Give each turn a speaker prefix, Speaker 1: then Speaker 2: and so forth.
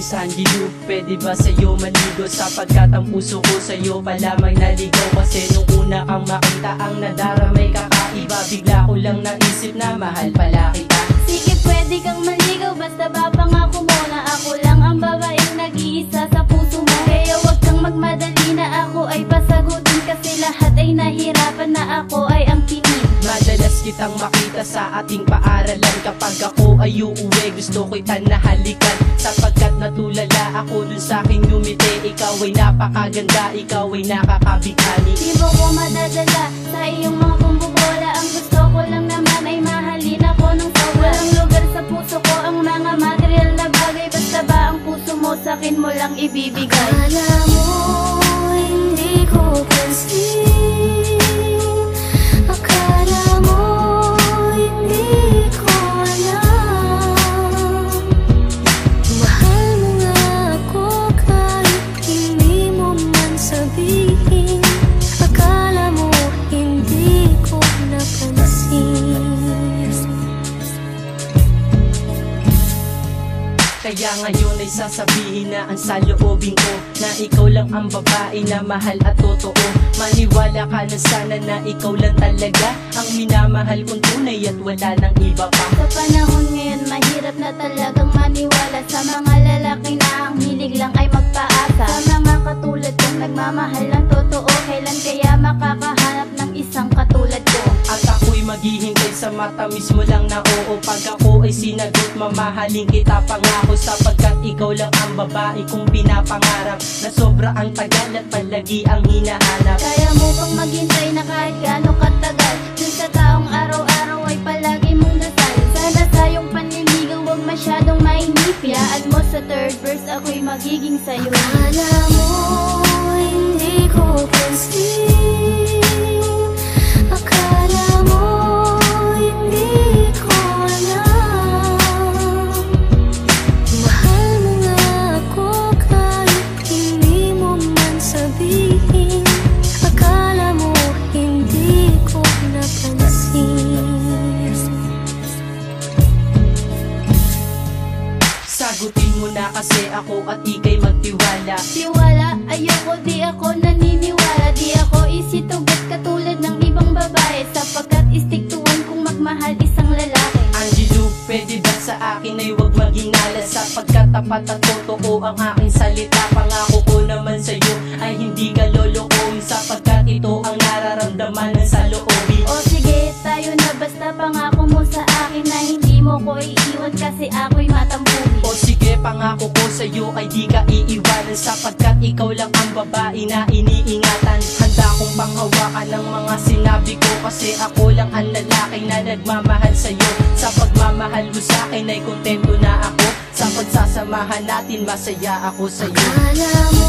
Speaker 1: Sandy Lu, pwede ba sa'yo maligo? Sapagkat ang puso ko sa'yo pa lamang naligaw. Kasi nung una kang makita ang nadaramay kakaiba, bigla ko lang naisip na mahal pala kita.
Speaker 2: Sige pwede kang maligaw, basta ba pangako mo na ako lang ang babaeng nag-iisa sa puso mo. Kaya wag kang magmadali na ako ay pasagutin, kasi lahat ay nahirapan na ako ay ang pinili.
Speaker 1: Madalas kitang makita sa ating paaralan. Kapag ako ay uuwi, gusto ko'y tanahalikan. Sapagkat natulala ako dun sa aking ngumiti. Ikaw ay napakaganda, ikaw ay nakakabighani.
Speaker 2: Di mo ko madadala sa iyong mga bumbubola. Ang gusto ko lang naman ay mahalin ako ng sobra. Walang lugar sa puso ko ang mga material na bagay. Basta ba ang puso mo sa'kin mo lang ibibigay.
Speaker 3: Akala mo hindi ko pansin, akala mo hindi ko alam. Mahal mo nga ako kahit hindi mo man sabihin. Akala mo hindi ko napansin.
Speaker 1: Kaya ngayon ay sasabihin na ang saloobin ko, na ikaw lang ang babae na mahal at totoo. Maniwala ka na sana na ikaw lang talaga ang minamahal kong tunay at wala nang iba pa.
Speaker 2: Sa panahon ngayon mahirap na talagang maniwala sa mga lalaki na ang hilig lang ay magpaasa. Sa mga katulad kong nagmamahal ng totoo, kailan kaya makakahanap ng isang katulad ko?
Speaker 1: At ako'y maghihintay sa matamis mo lang na oo. Pag ako ay sinagot, mamahalin kita pangako. Sapagkat ikaw lang ang babae kong pinapangarap, na sobra ang tagal at palagi ang hinahanap.
Speaker 2: Kaya mo bang maghintay na kahit gaano katagal, dun sa taong araw-araw ay palagi mong dasal? Sana sa iyong panliligaw huwag masyadong mainip. Yaan mo sa third verse ako'y magiging sayo.
Speaker 3: Akala mo hindi ko pansin, akala mo hindi ko alam. Mahal mo nga ako kahit hindi mo man sabihin. Akala mo hindi ko napansin.
Speaker 1: Sagutin mo na kasi ako at ika'y magtiwala.
Speaker 2: Tiwala, ayoko, di ako naniniwala. Di ako isitugat katulad ng ibang babae, sapagkat istiktuan kong magmahal isang lalaki.
Speaker 1: Angelo, pwede ba sa akin ay huwag maging alas? Sapagkat tapat at totoo ang aking salita. Pangako ko naman sa'yo ay hindi ka lolokohin, sapagkat ito ang nararamdaman ng saloobin.
Speaker 2: O sige, tayo na, basta pangako mo sa akin na hindi mo ko iiwan, kasi ako'y matampuhin.
Speaker 1: O sige, pangako ko sa'yo ay di ka iiwanan, sapagkat ikaw lang ang babae na iniingatan. Handa kong panghawakan ng mga sinabi ko, kasi ako lang ang lalaki na nagmamahal sa'yo. Sa pagmamahal mo sa'kin ay kontento na ako. Sa pagsasamahan natin masaya ako sa'yo.
Speaker 3: Akala mo